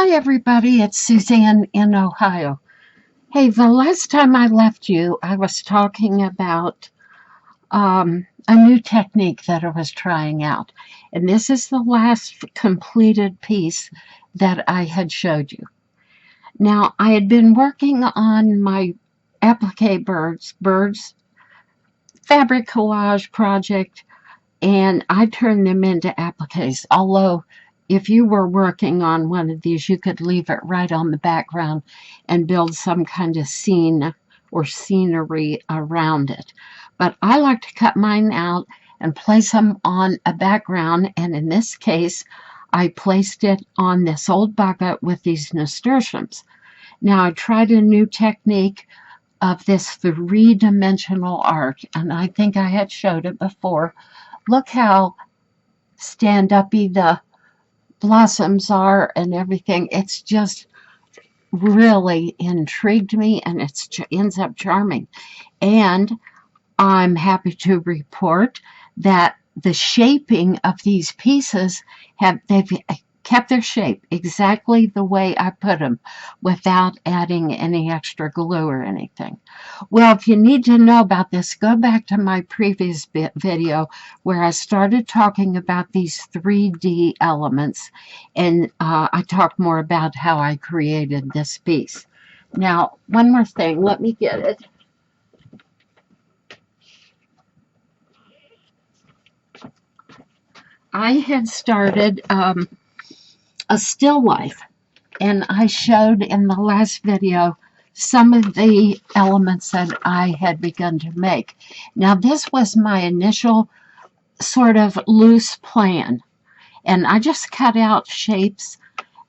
Hi, everybody. It's Suzanne in Ohio. Hey, the last time I left you, I was talking about a new technique that I was trying out. And this is the last completed piece that I had showed you. Now, I had been working on my applique birds fabric collage project, and I turned them into appliques. Although, if you were working on one of these, you could leave it right on the background and build some kind of scene or scenery around it. But I like to cut mine out and place them on a background, and in this case, I placed it on this old bucket with these nasturtiums. Now, I tried a new technique of this three-dimensional art, and I think I had showed it before. Look how stand-uppy the blossoms are and everything. It's just really intrigued me, and it ends up charming. And I'm happy to report that the shaping of these pieces they've kept their shape exactly the way I put them without adding any extra glue or anything. Well, if you need to know about this, go back to my previous video where I started talking about these 3D elements, and I talked more about how I created this piece. Now, one more thing, let me get it. I had started a still life, and I showed in the last video some of the elements that I had begun to make. Now, this was my initial sort of loose plan, and I just cut out shapes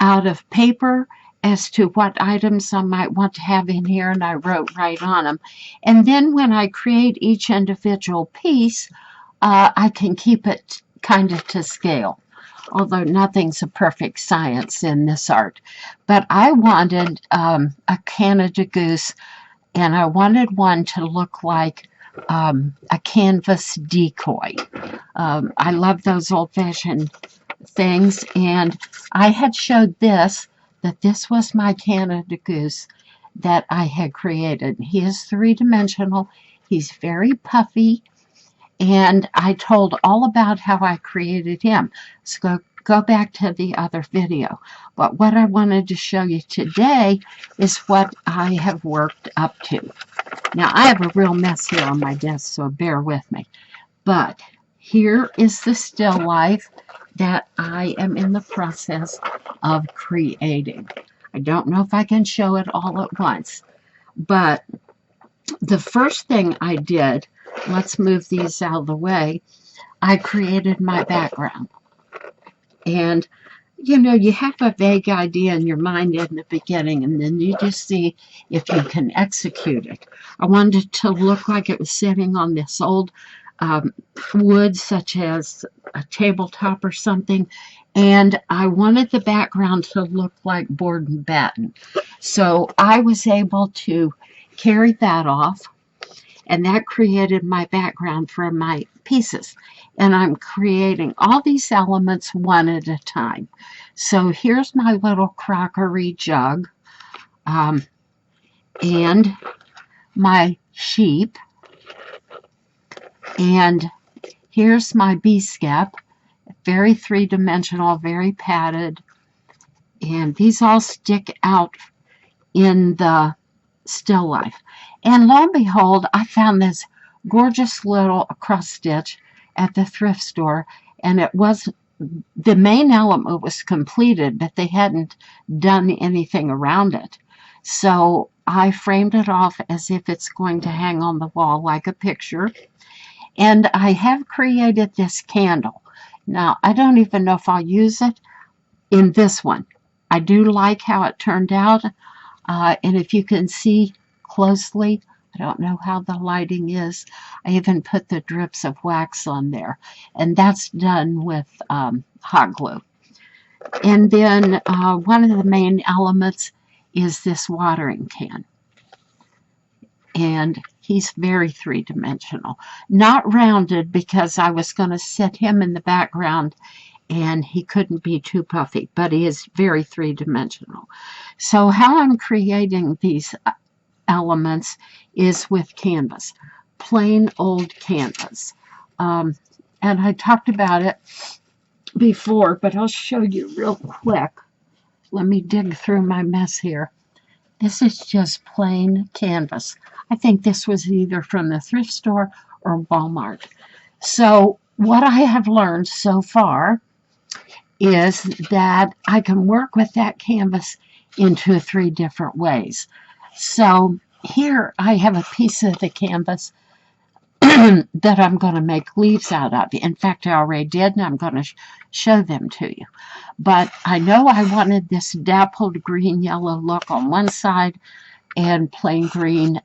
out of paper as to what items I might want to have in here, and I wrote right on them. And then when I create each individual piece, I can keep it kind of to scale, although nothing's a perfect science in this art. But I wanted a Canada goose, and I wanted one to look like a canvas decoy. I love those old-fashioned things, and I had showed that this was my Canada goose that I had created. He is three-dimensional. He's very puffy, and I told all about how I created him. So go back to the other video. But what I wanted to show you today is what I have worked up to. Now, I have a real mess here on my desk, so bear with me. But here is the still life that I am in the process of creating. I don't know if I can show it all at once, but the first thing I did, let's move these out of the way, I created my background. And, you know, you have a vague idea in your mind in the beginning, and then you just see if you can execute it. I wanted it to look like it was sitting on this old wood, such as a tabletop or something, and I wanted the background to look like board and batten. So I was able to carry that off, and that created my background for my pieces. And I'm creating all these elements one at a time. So here's my little crockery jug, and my sheep, and here's my bee skep, very three-dimensional, very padded, and these all stick out in the still life. And lo and behold, I found this gorgeous little cross stitch at the thrift store, and it was, the main element was completed, but they hadn't done anything around it. So I framed it off as if it's going to hang on the wall like a picture. And I have created this candle. Now, I don't even know if I'll use it in this one. I do like how it turned out. And if you can see closely, I don't know how the lighting is. I even put the drips of wax on there. And that's done with hot glue. And then one of the main elements is this watering can. And he's very three-dimensional. Not rounded because I was going to set him in the background and he couldn't be too puffy, but he is very three-dimensional. So how I'm creating these elements is with canvas, plain old canvas. And I talked about it before, but I'll show you real quick. Let me dig through my mess here. This is just plain canvas. I think this was either from the thrift store or Walmart. So what I have learned so far is that I can work with that canvas in 2 or 3 different ways. So here I have a piece of the canvas that I'm going to make leaves out of. In fact, I already did, and I'm going to show them to you. But I know I wanted this dappled green-yellow look on one side and plain green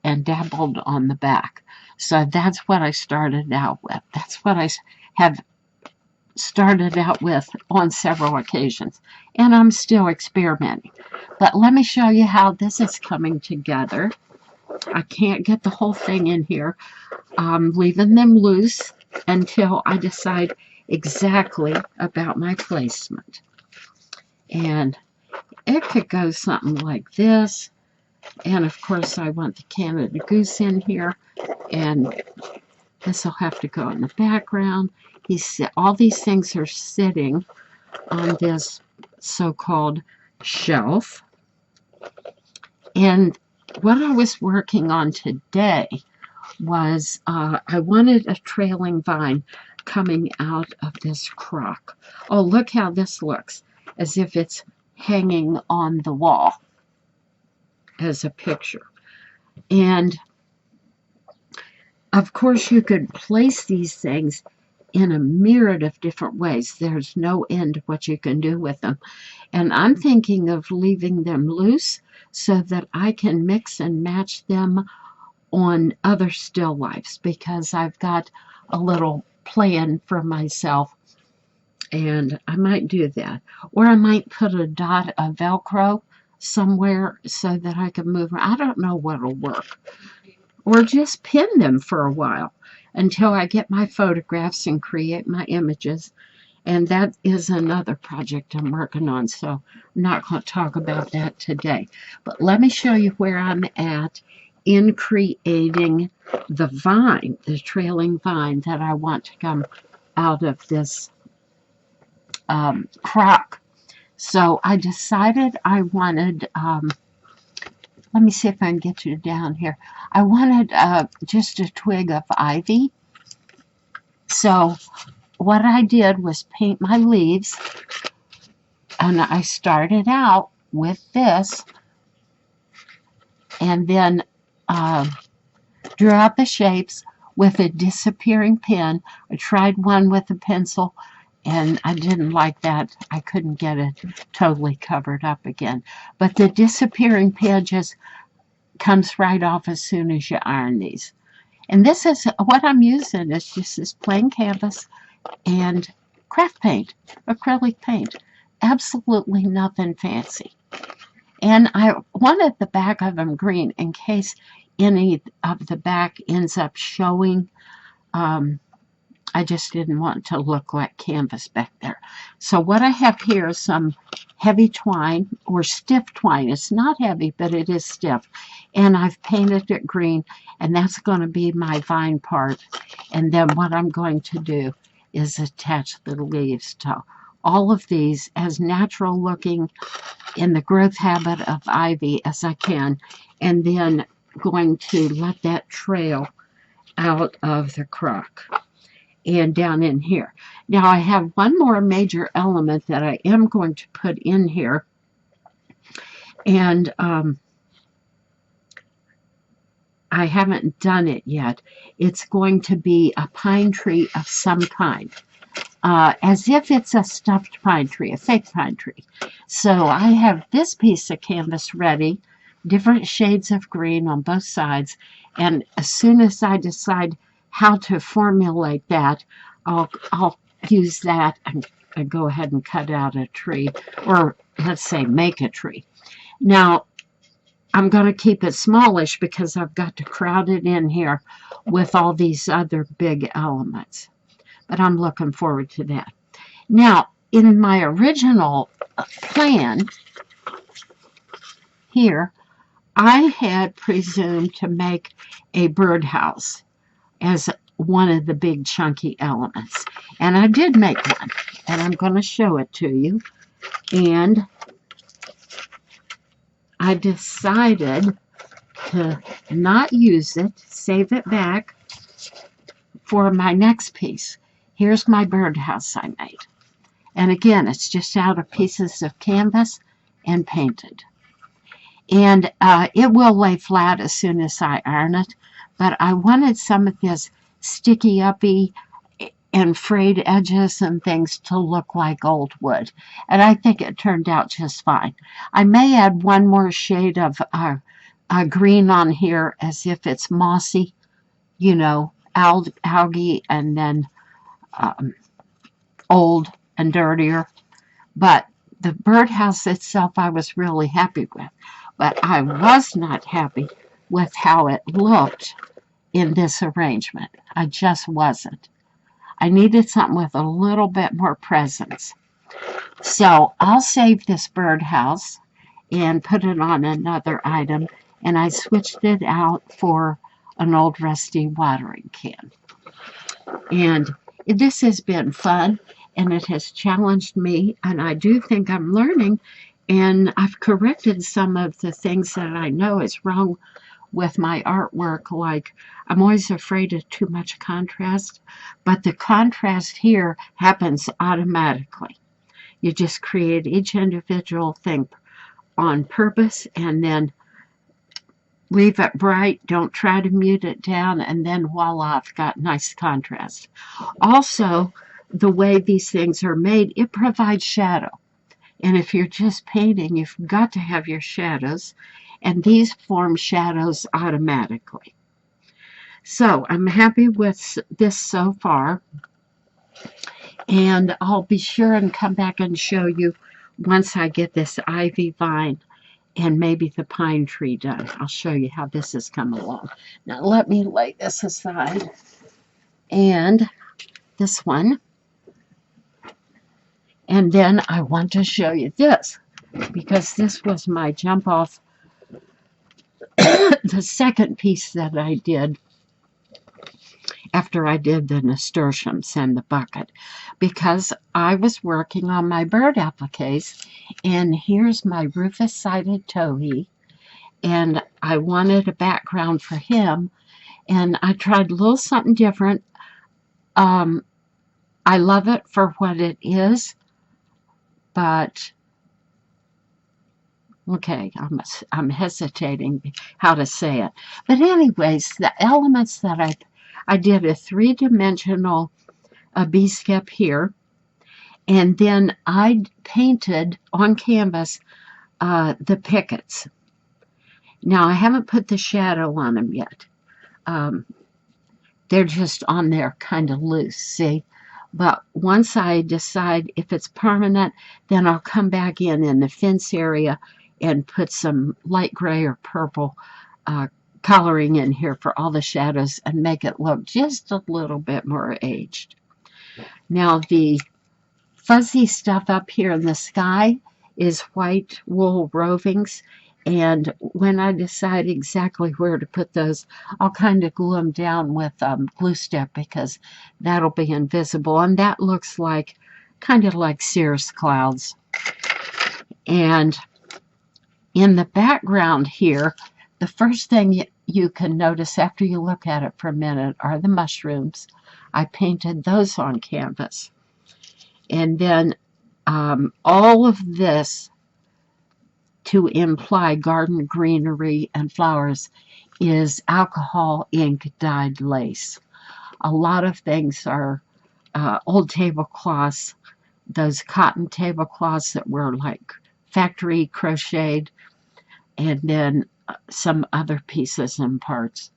and dappled on the back. So that's what I started out with. That's what I have started out with on several occasions. And I'm still experimenting. But let me show you how this is coming together. I can't get the whole thing in here. I'm leaving them loose until I decide exactly about my placement. And it could go something like this. And of course I want the Canada Goose in here. And this will have to go in the background. All these things are sitting on this so-called shelf. And what I was working on today was I wanted a trailing vine coming out of this crock. Oh, look how this looks, as if it's hanging on the wall as a picture. And of course you could place these things in a myriad of different ways. There's no end to what you can do with them. And I'm thinking of leaving them loose so that I can mix and match them on other still lifes, because I've got a little plan for myself, and I might do that. Or I might put a dot of Velcro somewhere so that I can move. I don't know what'll work. Or just pin them for a while until I get my photographs and create my images. And that is another project I'm working on, so I'm not going to talk about that today. But let me show you where I'm at in creating the vine, the trailing vine that I want to come out of this crock. So I decided I wanted, let me see if I can get you down here. I wanted just a twig of ivy. So what I did was paint my leaves, and I started out with this, and then drew out the shapes with a disappearing pen. I tried one with a pencil, and I didn't like that. I couldn't get it totally covered up again. But the disappearing pen just comes right off as soon as you iron these. And this is what I'm using. It's just this plain canvas and craft paint, acrylic paint. Absolutely nothing fancy. And I wanted the back of them green in case any of the back ends up showing. I just didn't want to look like canvas back there. So what I have here is some heavy twine or stiff twine. It's not heavy, but it is stiff. And I've painted it green, and that's going to be my vine part. And then what I'm going to do is attach the leaves to all of these as natural looking in the growth habit of ivy as I can, and then going to let that trail out of the crock and down in here. Now I have one more major element that I am going to put in here, and I haven't done it yet. It's going to be a pine tree of some kind, as if it's a stuffed pine tree, a fake pine tree. So I have this piece of canvas ready, different shades of green on both sides, and as soon as I decide how to formulate that, I'll use that and go ahead and cut out a tree, or let's say make a tree. Now I'm going to keep it smallish because I've got to crowd it in here with all these other big elements. But I'm looking forward to that. Now, in my original plan here, I had presumed to make a birdhouse as one of the big chunky elements. And I did make one, and I'm going to show it to you. And I decided to not use it, save it back for my next piece. Here's my birdhouse I made. And again, it's just out of pieces of canvas and painted. And it will lay flat as soon as I iron it, but I wanted some of this sticky uppy and frayed edges and things to look like old wood. And I think it turned out just fine. I may add one more shade of green on here as if it's mossy, you know, algae, and then old and dirtier. But the birdhouse itself I was really happy with. But I was not happy with how it looked in this arrangement. I just wasn't. I needed something with a little bit more presence. So I'll save this birdhouse and put it on another item. And I switched it out for an old rusty watering can. And this has been fun, and it has challenged me, and I do think I'm learning. And I've corrected some of the things that I know is wrong with my artwork, like I'm always afraid of too much contrast, but the contrast here happens automatically. You just create each individual thing on purpose and then leave it bright, don't try to mute it down, and then voila, I've got nice contrast. Also, the way these things are made, it provides shadow. And if you're just painting, you've got to have your shadows, and these form shadows automatically. So I'm happy with this so far, and I'll be sure and come back and show you once I get this ivy vine and maybe the pine tree done. I'll show you how this has come along. Now let me lay this aside, and this one. And then I want to show you this, because this was my jump off, the second piece that I did after I did the nasturtiums and the bucket, because I was working on my bird appliques, and here's my rufous-sided towhee, and I wanted a background for him, and I tried a little something different. I love it for what it is, but okay, I'm hesitating how to say it. But anyways, the elements that I did a three-dimensional bee-skep here, and then I painted on canvas the pickets. Now, I haven't put the shadow on them yet. They're just on there kind of loose, see? But once I decide if it's permanent, then I'll come back in the fence area and put some light gray or purple coloring in here for all the shadows and make it look just a little bit more aged. Now the fuzzy stuff up here in the sky is white wool rovings, and when I decide exactly where to put those, I'll kind of glue them down with glue stick, because that'll be invisible, and that looks like kind of like cirrus clouds. And in the background here, the first thing you can notice after you look at it for a minute are the mushrooms. I painted those on canvas. And then all of this to imply garden greenery and flowers is alcohol ink dyed lace. A lot of things are old tablecloths, those cotton tablecloths that were like factory crocheted, and then some other pieces and parts.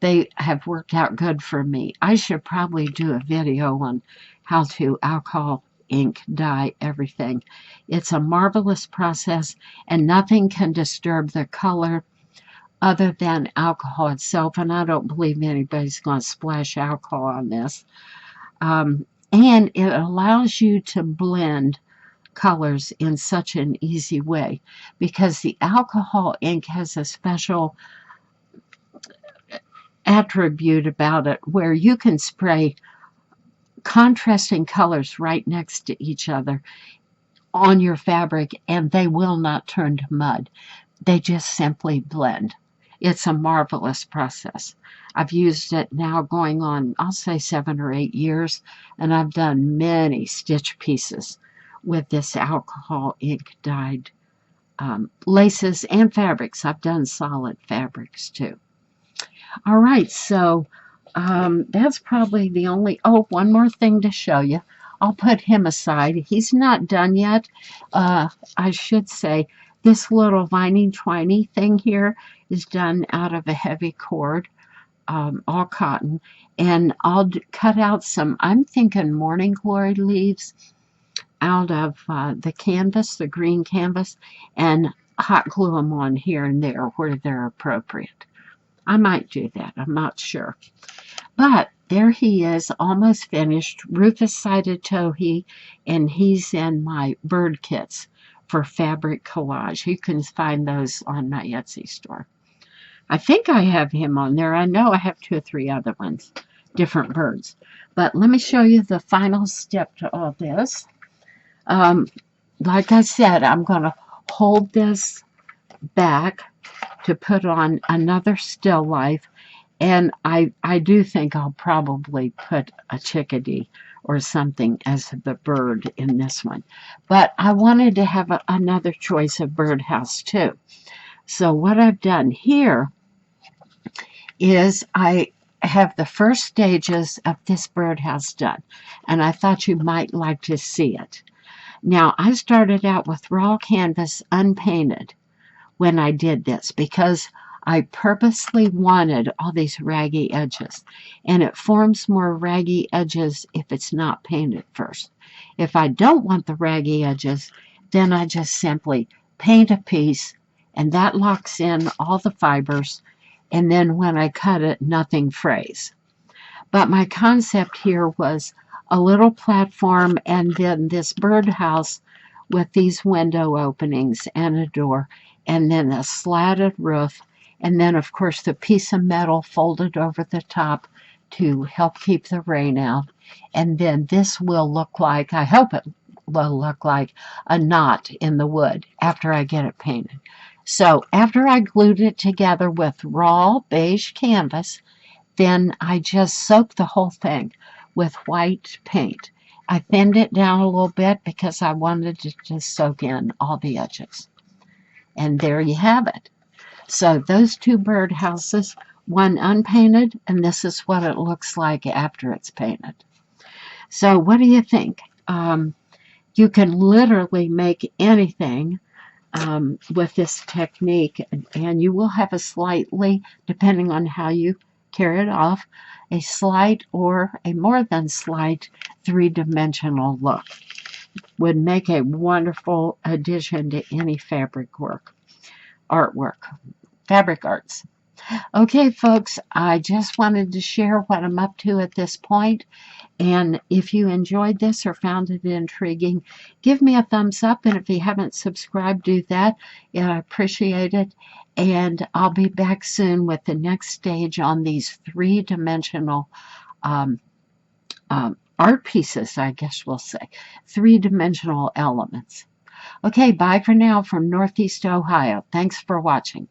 They have worked out good for me. I should probably do a video on how to alcohol ink dye everything. It's a marvelous process, and nothing can disturb the color other than alcohol itself, and I don't believe anybody's going to splash alcohol on this. And it allows you to blend colors in such an easy way because the alcohol ink has a special attribute about it where you can spray contrasting colors right next to each other on your fabric and they will not turn to mud. They just simply blend. It's a marvelous process. I've used it now going on, I'll say 7 or 8 years, and I've done many stitch pieces with this alcohol ink dyed laces and fabrics. I've done solid fabrics too. All right, so that's probably the only, oh, one more thing to show you. I'll put him aside. He's not done yet. I should say this little viney twiny thing here is done out of a heavy cord, all cotton. And I'll cut out some, I'm thinking morning glory leaves out of the canvas, the green canvas, and hot glue them on here and there where they're appropriate. I might do that. I'm not sure. But there he is, almost finished. Rufus sided towhee, and he's in my bird kits for fabric collage. You can find those on my Etsy store. I think I have him on there. I know I have 2 or 3 other ones, different birds. But let me show you the final step to all this. Like I said, I'm going to hold this back to put on another still life, and I do think I'll probably put a chickadee or something as the bird in this one. But I wanted to have another choice of birdhouse too. So what I've done here is I have the first stages of this birdhouse done, and I thought you might like to see it. Now, I started out with raw canvas unpainted when I did this because I purposely wanted all these raggy edges, and it forms more raggy edges if it's not painted first. If I don't want the raggy edges, then I just simply paint a piece, and that locks in all the fibers, and then when I cut it, nothing frays. But my concept here was a little platform and then this birdhouse with these window openings and a door, and then a slatted roof, and then of course the piece of metal folded over the top to help keep the rain out. And then this will look like, I hope it will look like a knot in the wood after I get it painted. So after I glued it together with raw beige canvas, then I just soaked the whole thing with white paint. I thinned it down a little bit because I wanted it to soak in all the edges. And there you have it. So those 2 birdhouses, one unpainted, and this is what it looks like after it's painted. So what do you think? You can literally make anything with this technique, and you will have a slightly, depending on how you carry it off, a slight or a more than slight 3-dimensional look. Would make a wonderful addition to any fabric artwork, fabric arts. Okay, folks, I just wanted to share what I'm up to at this point. And if you enjoyed this or found it intriguing, give me a thumbs up. And if you haven't subscribed, do that. Yeah, I appreciate it. And I'll be back soon with the next stage on these 3-dimensional art pieces, I guess we'll say. 3-dimensional elements. Okay, bye for now from Northeast Ohio. Thanks for watching.